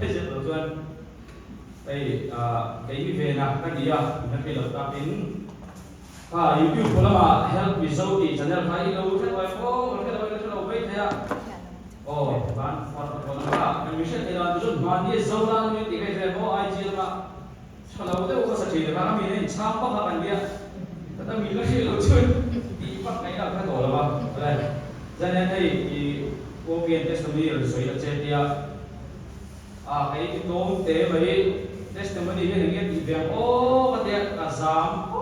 Bây giờ đầu xuân đây cái về nào cái gì à mình phải lập tập đến YouTube của nó mà help result thì channel phải đâu thế rồi có cái đâu cái đâu vậy thế à bạn còn là mình sẽ thấy là chút mà đi sâu ra như thì cái về có ai chỉ mà sau đó tôi có sẽ chỉ được là mình nên chăm sóc các bạn kia ta mình nó sẽ đầu xuân đi bắt cái là cái tổ là mà đây cho nên đây thì Open testimony rồi sẽ chết đi cái tôm tế mấy testimony này nghe thì về cái tiền cả giảm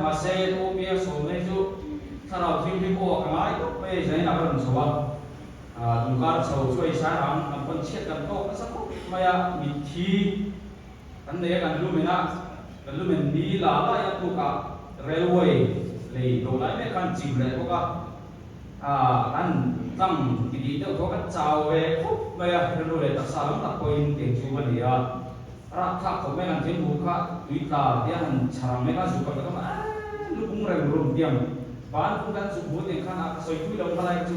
mà xe ô bia số này chú sau đó phim phim ô cái máy bây giờ là cái đồng số dùng cả số chuối sáng làm con chiết làm tốt cái sắc mà mình thi cái này cái lúc mình đi là lại tụ cả railway lấy đồ lại mấy con chìm lại có anh tăng cái gì đó có cái chào về khúc bây giờ rồi để tập sao tập coin tiền chú bên đi ra khắc của mấy anh trên buka tùy ta dia han charang mấy cái chú cái mà lúc cũng rèn luyện tiệm bán cũng đang chú bút tiền khăn soi tùy đâu cái này chú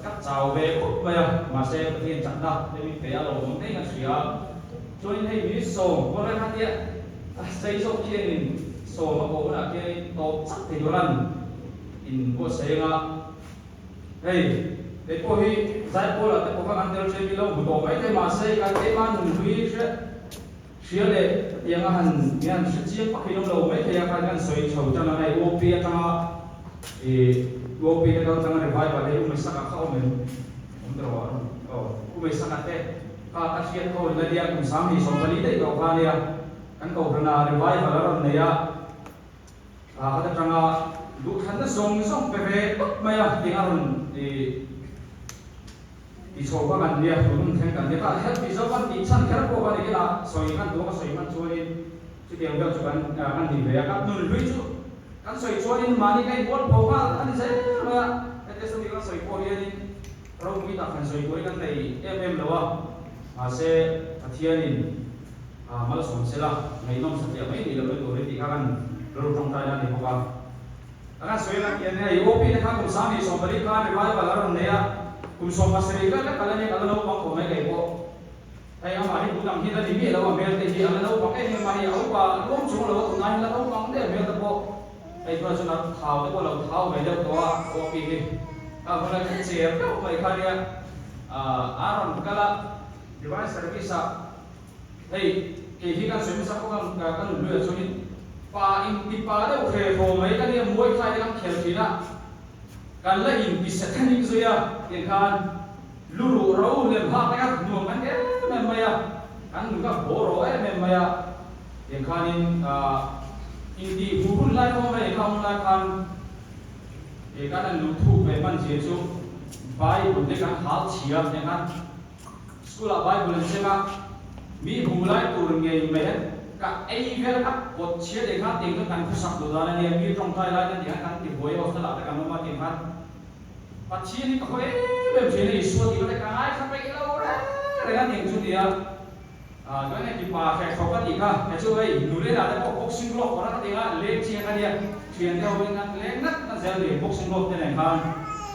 cắt chào về khúc bây giờ mà xe tiền chặt đâu để mình phải alo cũng thấy cái gì cho nên hay biết sổ có cái khác dia xây số kia mình sổ mà bộ là cái tổ chắc thì đồ lần in ko senga hey để ko hi giải ko là cái ko kan del che bi lo bu to mai cái mà sei ka te man lui she le yang han yan chi pa ki lo mai te ya ka kan soi chou cha na nei o pi ta o pi ta ta na vai ba le mu sa ka khao men dro wa ku mai sa ka te ka sia ko na dia ku sam hi so bali dei ko ka nia kan ko na vai ba la ne ya ka ta nga lúc hắn đã sống về mày à tiếng Anh thì số các bạn bè cũng thấy cái này hết vì sao bạn đi săn cái đó bạn ấy là soi khăn đó soi khăn cho nên cái điều đó cho bạn ăn thì về các nơi lưới chứ các soi cho nên mà đi cái bốn bộ mà anh sẽ là cái số điều soi của đi rồi mình đặt phần soi của cái này em đâu à sẽ thiên nhìn mà nó sống sẽ là ngày năm sẽ tiệm mấy thì là cái đồ đấy thì các anh rồi trong tay là thì không akan soalnya kian ni OP ni kan kumsami so balik kan riwayat balaran ni ya kumsom masrika kan kalau ni kalau nak pang komai kaya ko ay amari budang hila di biar lawan biar tehi kalau nak pang ni mari aku pa lom cuma lawan tunai lawan pang dia biar tu ay tu macam tahu tu lawan tahu beda tu OP ni kalau nak share tu mereka dia aron kalau riwayat servis ay kehi kan servis aku kan dulu so ni in pa da ukhe tho mai ka ni moi khai kam khel thina kan la in bi sathanik zoya in khan luru ro le bha ka nu man ke men maya kan nu ka bo ro men maya in khan in di hurun lai ko mai kam la khan e kan lu thu be man je chu bible de kan hal chia ne kan school bible se ma mi hulai tur nge me cả ai về các bột chia để khác tiền các cái sắp đồ ra này như trong tay lại thì các cái bồi vào là cái mà tiền khác và chia thì có cái bên phía này xua thì nó cái ai sắp cái lâu đấy cái này tiền chút thì cái này thì bà phải không có gì cả cái chỗ ấy đủ đấy là cái bộ boxing block của nó thì là lên chia cái này chuyển theo bên cái lên nát nó sẽ để boxing block thế này kan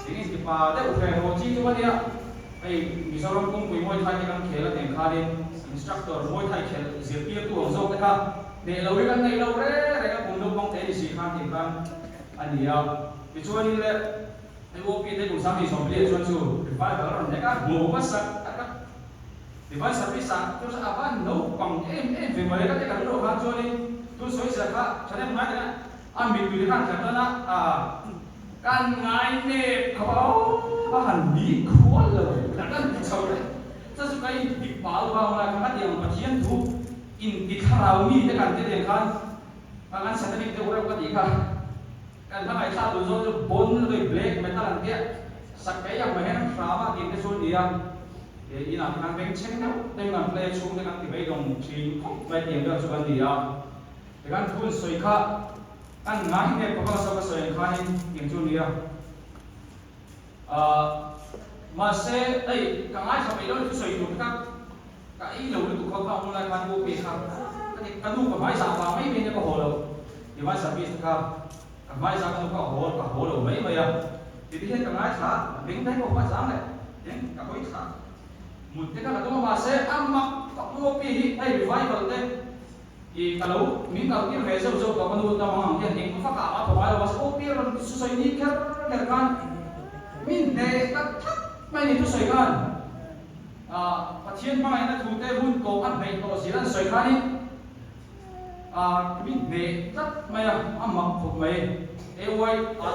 thì bà đấy phải hồ chi cho bạn ấy ví dụ cũng bị mỗi thay cái khel là tiền khác đi instructor mỗi thay khel diệt tiêu tu ông dâu cái để lâu cái này lâu đấy cái cùng đâu bóng thế thì xì khăn thì khăn anh hiểu thì cho nên là cái bộ kia đây cũng sang thì xong liền cho chú thì phải đó là cái ngủ mất sắc thì phải sắp đi sáng cho sao bạn nấu bằng em về mấy cái đồ khác cho nên tôi nói sẽ khác cho nên nói thế này anh bị cái khác cho nó kan ngai ne kau hàn bí khó lời là kan sau đấy ta sẽ cái bị bảo vào là các điểm mà chiến thủ in bị khảo mi cái kan thế kan kan sẽ thấy cái orang cái gì kan kan thằng này sao tụi tôi bốn người black mấy thằng kia sắc cái yang mà hết drama thì cái số gì để in là kan bên trên đâu đây là play xuống cái kan thì bây đồng chỉ mấy điểm đó cho kan gì thì kan phun soi khác anh ngái nghe có bao giờ soi khai tiếng chu nia mà sẽ đây cả ngái sao vậy đó soi được các cái lâu được không không là kan bộ bị khám cái đủ cả máy sạc vào mấy bên có hồ đâu thì máy sạc bị khám cả máy sạc không có hồ đâu mấy bây giờ thì hiện cả ngái thả đứng thấy có máy sạc này cả khối thả một cái là tôi mà sẽ âm mặc tóc mua pi hay revival đấy thì kalau mình kalau kia về sâu có con nuôi tao hàng hiện hiện phát cả mà thoải là có pi rồi soi đi cái kan mình để các thắt mấy này tôi soi kan phát triển mà nó thu tế hun cổ ăn mấy tổ sĩ là soi kan đi mình để rất mấy âm mặc phục mấy ai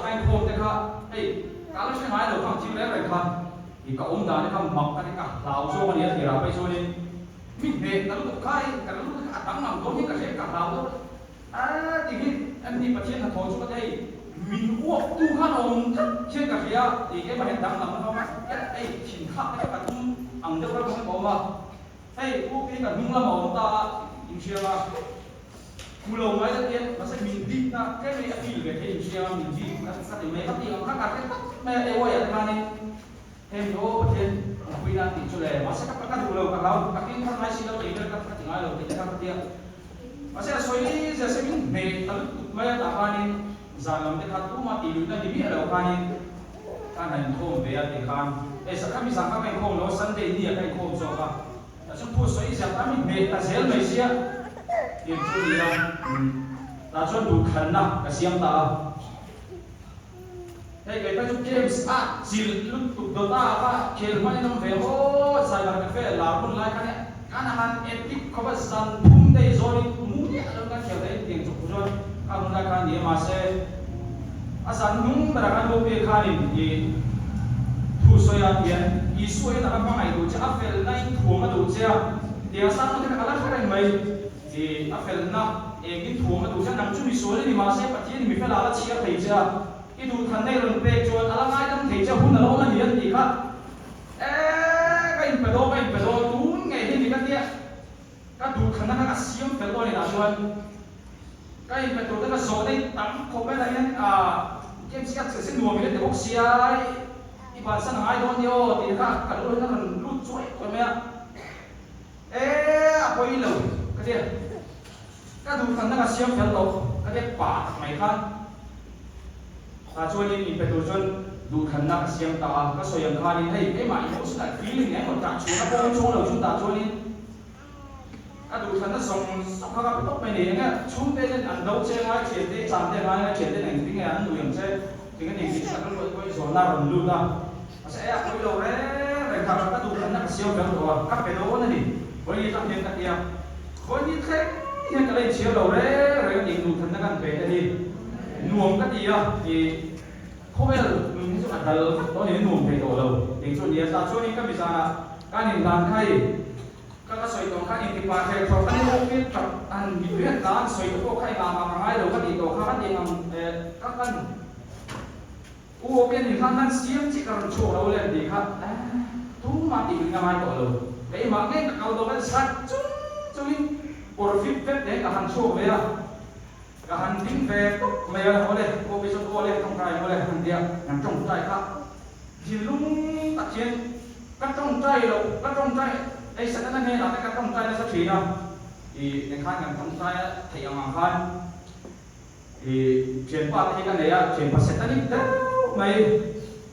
anh không thể cả hey kalau saya ngai lo kang chiu le rai khan thì ka om da ne kam mak ka ka lao so ni thì ra pai so ni min he ta lu khai ka lu ka tang nam do ni ka he ka lao do thì cái anh đi bắt chuyện là thôi chứ có đây mình uống tu khan om thắt chuyện cả kia thì cái mà hiện tang nam nó không cái đây chỉnh khắc cái cả tung ăn được cái không có mà hey uống cái cả nhung làm ông ta in chia mà mulai mai tadi masa mindi na kaya may appeal ka kaya siya mindi kasi may pati ang kakakit may ewa yan kanin yo pati kuy natin chule masa kapag dulo kalaw kakin kan may sila tayo kapag tingalo kita kapag masa soy sa samin may talut may takanin zalam de khatu ma tilu na dibi alaw kanin kanan ko may ate kan sa kami sa kami ko no Sunday ni kay ko so ka so po soy sa kami may tasel may siya yang tu dia, tak cuan bukan nak kasihan tak. Hey, kita tu James sil lu dota apa? Kelman yang vero, saya berkata lapun lagi kan? Kan etik kawasan pun deh zoni muni ada kan kelai yang tu jual. Kamu nak kan dia masih asal nung berakan lopi kanin di tu soya dia, isu yang nak apa itu? Jadi apel naik tu mana tu dia asal nak kalah sekarang mai. thì apel na cái thua mà đủ cho nằm chung số thì mà sẽ phát triển mình phải là chia thấy chưa cái đủ thằng này rồi về cho là ngay trong thấy chưa hun là lâu là hiện gì khác cái phải đồ tú ngày thì cái kia cái đủ thằng nó cái xiêm phải đồ này là luôn cái phải đồ cái số này tắm không biết là những cái gì sẽ đùa mình để bốc xia cái bản thân ai đó nhiều thì cái đồ nó còn lút chuối rồi mẹ apa ini loh kerja kan tu kan nak siap kalau kerja pak mai kan cuan ini betul du kan nak siap tak kan so yang kali hey mai itu sudah feeling ni kalau tak cuan apa cuan lo cuan tak cuan ni kan du kan nak song kakak betul mai ni kan cuan tu kan anda ucap mai cerita cantik mai cerita yang tinggal anda yang saya dengan yang kita kan buat zona rendu dah saya apa ini loh kakak kan du kan nak siap kalau kan betul ni bởi vì trong những cái tiệm với những thế những cái lên chiếu đầu đấy rồi cái gì đủ thần nó cần về thì nuông cái gì à thì không biết là mình sẽ phải là đó đến nuông về tổ đầu thì cho nhiều ta cho những cái bây giờ cái nền tảng khai các sợi tổng khai những cái bài khai cho cái những cái tập anh bị viết là sợi tổng khai mà ngay đầu cái gì tổ khai cái gì làm các anh u bên thì khăn đang xiêm chỉ cần chỗ đầu lên thì khác thú mà thì mình làm ai tổ đầu đấy mà nghe câu đó cái sát chung profit phép đấy cả hàng số về cả hàng tính về mày là có đây cô bây giờ cô đây không phải cô đây hàng địa hàng trồng trái khác thì lúc phát triển các trồng trái đâu các trồng trái đây sẽ nghe là các trồng trái nó sẽ chỉ nào thì để khai ngành trồng trái thì hàng khai thì chuyển qua cái này á chuyển qua sẽ tận đi mày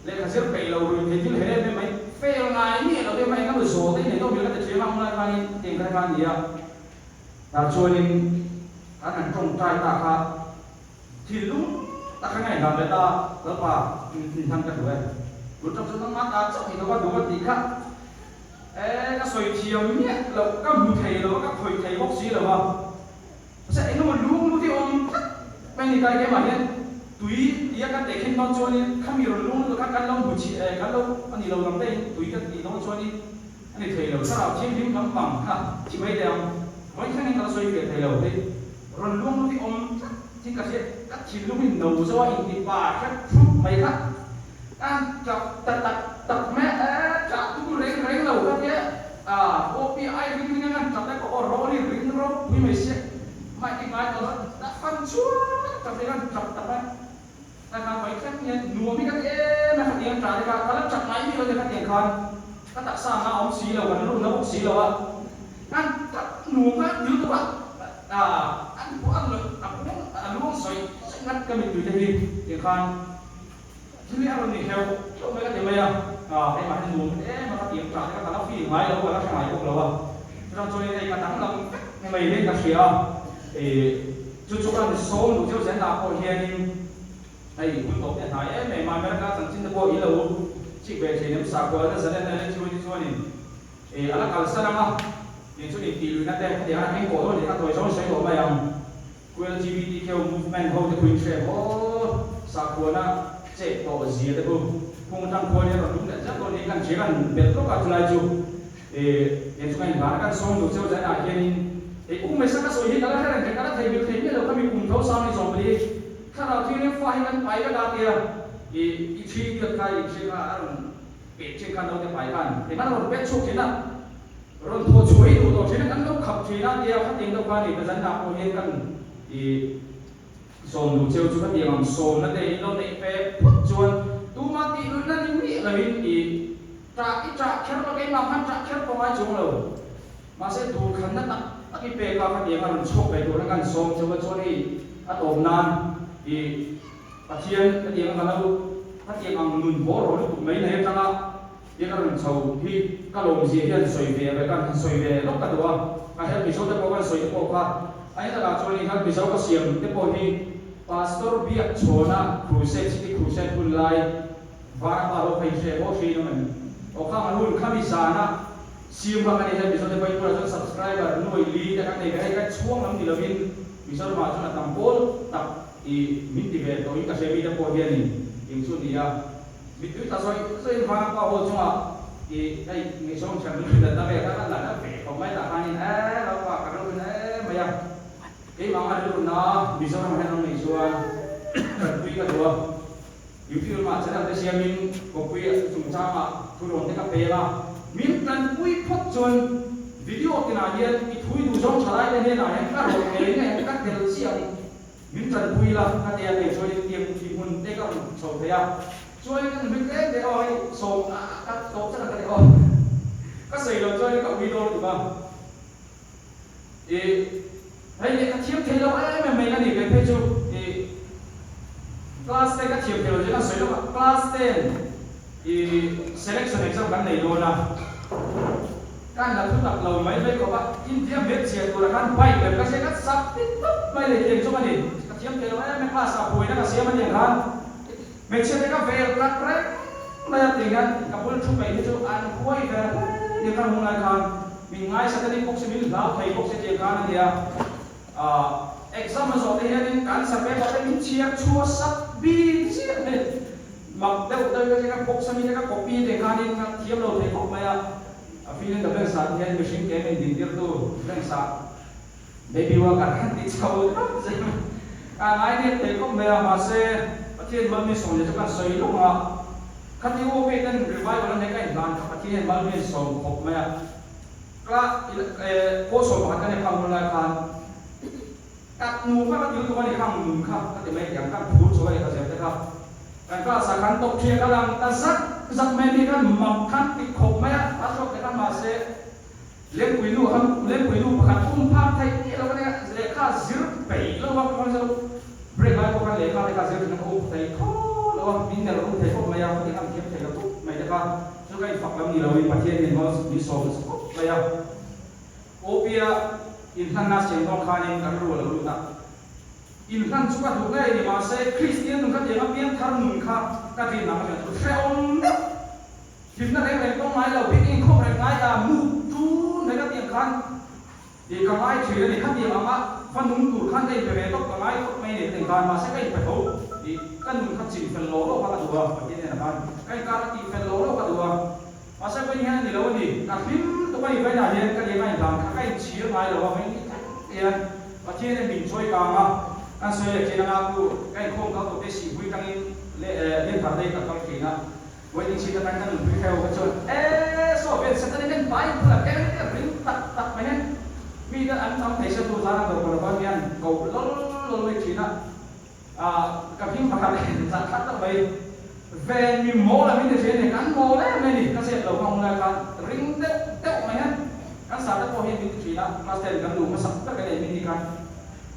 lấy cái xếp bể lâu rồi thì chứ hết mày fail ngay ni lo dia main kan so ni no bila kata cuma mulai kali tinggal kan dia ta chuanin kan trong trai ta kha thì lúc ta cái ngày làm ta đó pa thằng cái tuổi lúc trong sân mắt ta chắc thì nó có đủ cái gì khác cái soi chiều nhé là các mù thầy là các thầy bác sĩ là mà sẽ nó mà luôn thì ông bên này cái mà nhé tùy dia kan dekhin non chuanin khami ro lung ka kan long buchi kan lo ani lo lam dei tùy kan ti non chuanin ani thei lo sa chim dim kam pang ha chi mai dam moi khang ka soi ke thei lo dei ron lung ti om chi ka se ka chi lu min no zo in ti pa khat phu mai kha an chak tak me chak tu reng lo ka ye opi ai ring ngan chak ko ro ni ring ro wi mai se mai ti mai ko da fan chu ta te kan chak ta nah baik kan ya dua minggu kan nak yang tadi kalau cak mai ni kalau dekat yang kan tak sama om si lo kan lu nak si lo kan dua kan dulu tu kan bukan lo aku lu soi sangat kami tu jadi yang kan jadi apa ni heo tu mereka dia cái mà hình dung mà các điểm trả các nó phi ngoài đâu các cái cũng đâu trong cho nên đây cả thắng lắm nhưng mà lên cả phía thì chú anh số đủ chiếu diễn đạt của hiền đây cũng tốt hiện tại em mà mấy cái thằng chính của ý là chỉ về thì nếu sao qua nó sẽ lên chú này thì anh là sao nào thì chú định tỷ lệ nó đẹp thì anh cổ thôi thì các tuổi sống sẽ có bài LGBTQ movement hold the queen share sao qua nó sẽ có gì đấy không trong khối này đúng là rất là những cái chỉ cần biết lúc nào lại chú thì chúng anh bán các số đủ chiếu diễn đạt hiền thì cũng mấy cái số hiện tại là cái đó thầy biết thấy như là các mình cùng thấu sao này rồi điถ้าเราที่เรียกว่าให้มันไปก็ได้เดียวอีชีเกิดใครอีชีว่าเปลี่ยนเช่นกันเราจะไปกันแต่มันเราเป็นชุกที่นั่นเราโทรช่วยดูตัวที่นั่นเราขับที่นั่นเดียวขับเองเราไปนี่เป็นสัญญาโอเห็นกันอีส่งดูเจ้าจุดเดียวส่งนั่นเองเราในเฟซพุทธชวนดูมาตีอื่นนั่นนี่เลยอีจากแค่เราเองมาพันจากแค่ประมาณจงเรามาเสร็จดูขันนั่นนะที่เปย์ก็ขับเองมันชกไปดูนั่นกันส่งเจ้าช่วยอัตโนมัติอีปะเทียนปะเทียนกันแล้วปะเทียนอังนุนโบโรนี่ไม่เนี่ยจังอ่ะยังกันชาวที่ก็ลงเสียเฮียนสวยเบียไปกันสวยเบียลบกันตัวก็ให้พิสูจน์ได้บอกว่าสวยได้บอกว่าไอ้ตลาดช่วงนี้ครับพิสูจน์ก็เสียงได้บอกที่พาสตอร์เบียโชนะครูเซตที่ครูเซตคุณไลวาระเราไปเชื่อบอกที่นั่นมันเอาข้ามาหุ่นข้ามีสานะเสียงบางอันนี้ให้พิสูจน์ได้ไปเพื่อจะ subscriber หน่วยลีแต่กันในให้กันช่วงนั้นที่เราบินพิสูจน์มาจนตั้งโพลตับmintivet o ika se vida po hian in chu nia mitu ta soi va pa ho chunga ai ngi song chan lu da ta ve ka la na ve ko mai ta hanin la pa ka ro na maya ma ma lu na bi so ma han ngi suan pui ka do yu pi ma cha da sia min ko pui chung cha ma tu ron te ka pe la min tan pui phot chon video ki na hian i thui du jong chalai le na he ka ro ke ne ka tel siang mình trần quy là các nhà để cho những tiệm thì muốn để các sổ thế à cho những mình cái để rồi sổ các sổ chắc là cái rồi các sợi rồi cho những cậu video được không thì hay những các chiếc thế đâu ấy mà mình là gì cái page thì class này các chiếc thế rồi là sợi đâu class 10 thì selection exam cái này luôn àการดับทุกดับเราไม่ได้ก็ว่าอินเดียเม็ดเสียตัวละกันไปแบบก็ใช้กัดซับติดตุ๊บไม่ได้เก่งช่วงนี้กระเทียมเกลือไม่พลาดสับปุ๋ยนะก็เสียมันอย่างนั้นเม็ดเสียได้ก็เวลรักแรกไม่ได้ติดกันกับพุ่งชุบไปที่จุดอันคุ้ยแบบยังทำหุ่นอะไรกันมีง่ายสักนิดพวกเสียมิลลาวไทยพวกเสียเจียกันนี่เอ็กซ์มันสอนได้ยังการสับแบบว่าเป็นเชียร์ชัวสับบีเสียเนี่ยมักเดี๋ยวก็จะกับพวกเสียมิลก็ copy เด็กกันนี่กันเทียมเราไทยพวกไม่feeling the best at the end machine came in the deal to thanks up maybe what can it so I need to come there mà sẽ phát triển mới sống để cho các sợi lúc mà các thứ vô vi nên revive vào những cái đàn phát triển mới sống học mà các cố sống phát triển không là kan các nụ các thứ tụi mình không nụ không các thứ mấyอย่างcác phút số này các sẽ thấy khôngการก็สักการตกเชียร์กำลังตัดสักเมนี่กันหมั่นขันติดขบไหมอ่ะถ้าชอบแต่กันมาเสียเลี้ยงคุยลูกครับเลี้ยงคุยลูกประกันอุ้มภาพไทยนี่เราเนี่ยเลขาซิร์ฟไปแล้วว่าคนจะเบรกไว้พวกกันเลขาซิร์ฟนั่นอุ้มไทยท้อแล้วว่าบินเนี่ยเราอุ้มไทยพวกไม่ยาวที่ทำเทียบไทยเราปุ๊บไม่ได้ก็ช่วยกันฝักลำนี้เราเป็นประเทศเนี่ยเรามีโซ่ปุ๊บไม่ยาวโอเปียอินทันนัสเชียงทองคานิกันรู้เรารู้นะอินทันสุขทุกข์ได้เนี่ยมาเสกคริสเตียนนุ่งขัดเยังเพียงทำนุ่งขัดก็ที่นั่งกันเฟลน์ทีนั้นเองต้องไม่เราพิจิตรครบแรงง่ายแต่มูจูในก็เตียงขันดีกำไรถือในขันเดียวมาฟันนุ่งตูดขันได้ไปต้องกำไรไม่ได้แต่งการมาเสกไปเขาดีกันนุ่งขัดจีเฟลโลโลกระตัวประเทศเนี่ยนะครับกันการจีเฟลโลโลกระตัวมาเสกไปเนี่ยนี่เราดีนักพิมพ์ตัวไม่ไปไหนเนี่ยก็เรียนไม่ทำกันเชื่อไม่เราไม่เรียนประเทศเนี่ยมีช่วยกันมาอันส่วนใหญ่ที่นั่งกูใกล้โค้งเขาตัวเตชิบุยตั้งเลี้ยงผัดได้กับต้องกินนะวันนี้ชีวิตตั้งนั้นบุยแถวกันจนโซ่เป็นสัตว์นี่เป็นไปเพื่อแก้เนี่ยริ้งตัดไปเนี่ยมีแต่อันทำให้ฉันตัวร้านตัวคนละคนเนี่ยกูล้นเลยชีนะกับพิมพ์ผัดเลยสัตว์ตัดไปแฟนมีโม่แล้วมีแต่เสียเนี่ยกันโม่แล้วไม่ดิก็เสียเราห้องอะไรกันริ้งเต้าไปเนี่ยกันสัตว์ตัวเห็นมีชีนะมาเสร็จกันดูมาสักตะกันเลยมีดีกัน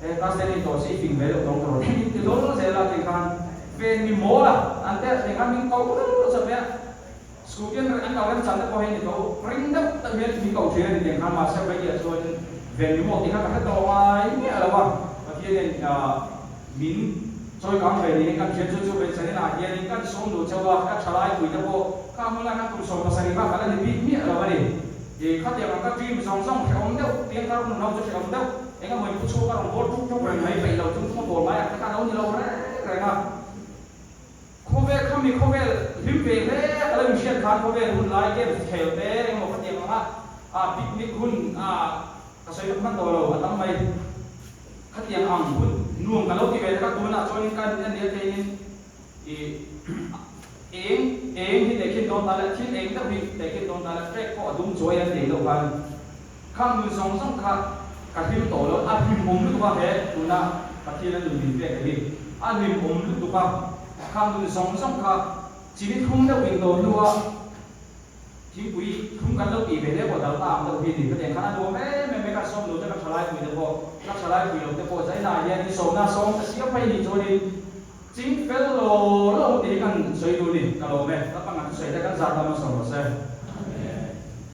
Kelas ini tosi finger dong terus. Itu dulu saya latihkan. Ven mi mola. Ante dengan mi tahu dulu sampai school tiên anh nào đang chọn được coi thì có ring đất tự nhiên thì cầu thuyền thì tiền khăn mà xem bây giờ rồi về những một thì các cái tàu ai nhẹ là vào và kia nên min rồi càng về thì các chuyện cho về sẽ là kia nên các số đồ châu các trái quỷ đâu có các món là các tụ số mà sẽ các là bị nhẹ là vậy thì các tiền các phim song song phải ông đâu tiền các nó cho phải ông đâu anh em mình cũng số các đồng vốn chung rồi mấy bảy đầu chúng không bồn lại các đâu như lâu đấy rồi mà không về không bị không về hiếm về thế cái mình chuyện khác không về hun lại cái theo thế một cái tiền mà picnic hun cái số lượng đồ rồi tắm mày các tiền ăn hun nuông cái lâu thì về các tuần cho nên cái nhân địa thì em thì để khi đón ta lại khi em đã bị để khi đón ta lại cái họ đúng rồi em để đâu phải không người sống sống khác cái phim tổ lớn phim ốm lúc qua thế tụi na cái khi nó được nhìn về cái gì phim ốm lúc qua không người sống sống khác chỉ biết không đâu bị tổ luôn chỉ quý không cần đâu bị về đấy của đào tạo đâu vì thì cái tiền khá là nhiều mấy cái sống đồ cho các salary quý được bộ các salary quý được bộ giấy này vậy thì sống cái xíu phải đi cho đi chính cái lỗ thì cần xây đồ đi cái lỗ này các bạn ăn xây ra các gia tăng mà sống rồi